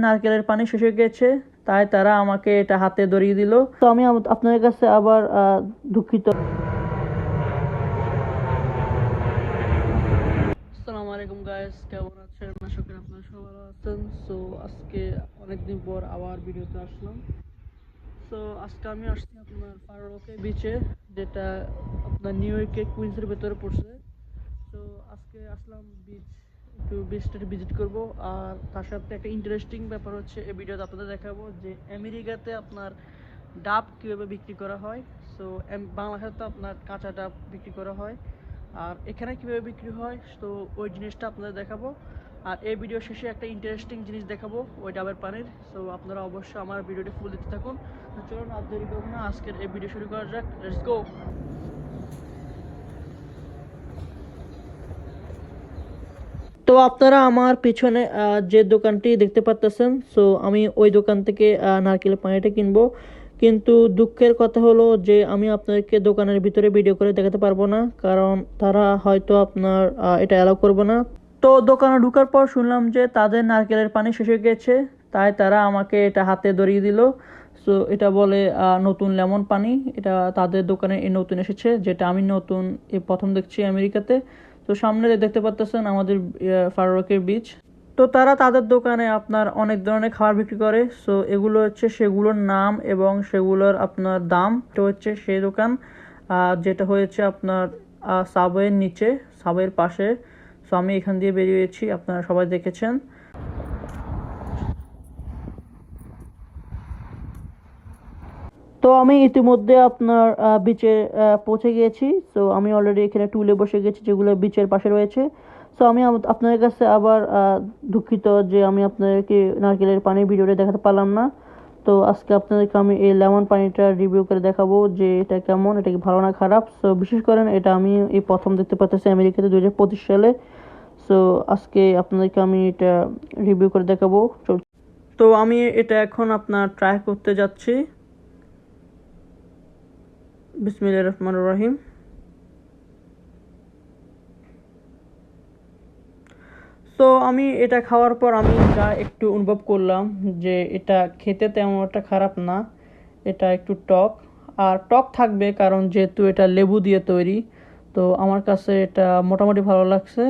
নারকেলের পানি শেষ হয়ে গেছে, তাই তারা আমাকে এটা হাতে ধরিয়ে দিল। তো আমি আপনাদের কাছে আবার দুঃখিত। আসসালামু আলাইকুম গাইস, কেমন আছেন? আশা করি আপনারা সবাই ভালো আছেন। সো আজকে অনেকদিন পর আবার ভিডিওতে আসলাম। সো আজকে আমি আসছি আপনার ফারোকে বিচে, যেটা আপনার নিউ ইয়র্কের কুইন্সের ভেতরে পড়ছে। তো আজকে আসলাম একটু বিচটা ভিজিট করব। আর তার সাথে একটা ইন্টারেস্টিং ব্যাপার হচ্ছে এই ভিডিওতে আপনাদের দেখাবো যে আমেরিকাতে আপনার ডাব কীভাবে বিক্রি করা হয়। সো বাংলাদেশে তো আপনার কাঁচা ডাব বিক্রি করা হয়, আর এখানে কীভাবে বিক্রি হয় তো ওই জিনিসটা আপনাদের দেখাবো। আর এই ভিডিও শেষে একটা ইন্টারেস্টিং জিনিস দেখাবো ওই ডাবের পানির। সো আপনারা অবশ্যই আমার ভিডিওটি ফুল দেখতে থাকুন। চলুন আর দেরি করবো না, আজকের এই ভিডিও শুরু করা যাক। Let's go. তো আপনারা আমার পিছনে যে দোকানটি দেখতে পাচ্ছেন, সো আমি ওই দোকান থেকে নারকেলের পানিটা কিনবো। কিন্তু দুঃখের কথা হলো যে আমি আপনাদেরকে দোকানের ভিতরে ভিডিও করে দেখাতে পারবো না, কারণ তারা হয়তো আপনার এটা অ্যালাউ করবে না। তো দোকানে ঢোকার পর শুনলাম যে তাদের নারকেলের পানি শেষ হয়ে গেছে, তাই তারা আমাকে এটা হাতে ধরিয়ে দিল। সো এটা বলে নতুন লেমন পানি। এটা তাদের দোকানে নতুন এসেছে, যেটা আমি নতুন এই প্রথম দেখছি আমেরিকাতে। তো সামনে দেখতে পাচ্ছেন আমাদের ফারওয়ার্কের বিচ। তো তারা তাদের দোকানে আপনার অনেক ধরনের খাবার বিক্রি করে। সো এগুলো হচ্ছে সেগুলোর নাম এবং সেগুলোর আপনার দাম। এটা হচ্ছে সেই দোকান যেটা হয়েছে আপনার সাবওয়ের নিচে, সাবওয়ের পাশে। সো আমি এখান দিয়ে বেরিয়েছি, আপনারা সবাই দেখেছেন। তো আমি ইতিমধ্যে আপনার বিচে পৌঁছে গিয়েছি। সো আমি অলরেডি এখানে টুলে বসে গেছি, যেগুলো বিচের পাশে রয়েছে। সো আমি আপনাদের কাছে আবার দুঃখিত যে আমি আপনাদেরকে নারকেলের পানির ভিডিওটা দেখাতে পারলাম না। তো আজকে আপনাদেরকে আমি এই লেমন পানিটা রিভিউ করে দেখাবো যে এটা কেমন, এটা কি ভালো না খারাপ। সো বিশেষ করেন এটা আমি এই প্রথম দেখতে পাচ্ছি আমেরিকাতে 2025 সালে। সো আজকে আপনাদেরকে আমি এটা রিভিউ করে দেখাবো। তো আমি এটা এখন আপনার ট্রাই করতে যাচ্ছি। বিসমিল্লাহির রহমানির রহিম। তো আমি এটা খাওয়ার পর আমি যা একটু অনুভব করলাম যে এটা খেতে তেমন একটা খারাপ না। এটা একটু টক, আর টক থাকবে কারণ যেহেতু এটা লেবু দিয়ে তৈরি। তো আমার কাছে এটা মোটামুটি ভালো লাগছে।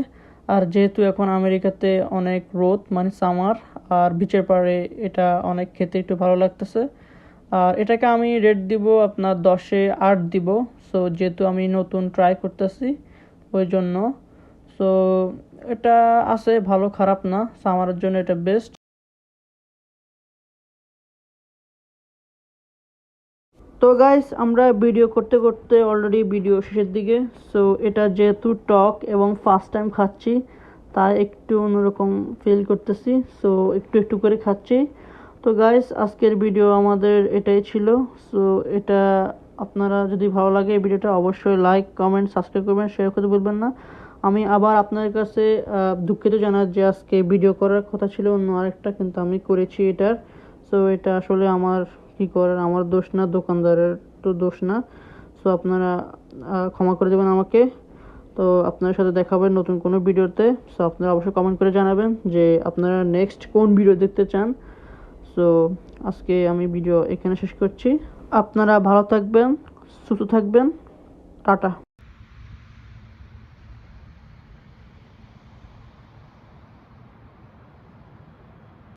আর যেহেতু এখন আমেরিকাতে অনেক রোদ, মানে সামার, আর বিচের পাড়ে এটা অনেক খেতে একটু ভালো লাগতেছে। আর এটাকে আমি রেট দিব আপনার 10-এ 8 দিব। সো যেহেতু আমি নতুন ট্রাই করতেছি ওই জন্য। সো এটা আছে, ভালো খারাপ না, সামারের জন্য এটা বেস্ট। তো গাইস, আমরা ভিডিও করতে করতে অলরেডি ভিডিও শেষের দিকে। সো এটা যেহেতু টক এবং ফার্স্ট টাইম খাচ্ছি, তাই একটু অন্যরকম ফিল করতেছি। সো একটু একটু করে খাচ্ছি। তো গাইস, আজকের ভিডিও আমাদের এটাই ছিল। সো এটা আপনারা যদি ভালো লাগে এই ভিডিওটা, অবশ্যই লাইক, কমেন্ট, সাবস্ক্রাইব করবেন, শেয়ার করতে ভুলবেন না। আমি আবার আপনাদের কাছে দুঃখিত জানাই যে আজকে ভিডিও করার কথা ছিল অন্য আরেকটা, কিন্তু আমি করেছি এটার। সো এটা আসলে আমার কী করার, আমার দোষ না, দোকানদারের তো দোষ না। সো আপনারা ক্ষমা করে দেবেন আমাকে। তো আপনার সাথে দেখা হবে নতুন কোনো ভিডিওতে। সো আপনারা অবশ্যই কমেন্ট করে জানাবেন যে আপনারা নেক্সট কোন ভিডিও দেখতে চান। সো আজকে আমি ভিডিও এখানে শেষ করছি। আপনারা ভালো থাকবেন, সুস্থ থাকবেন। টাটা।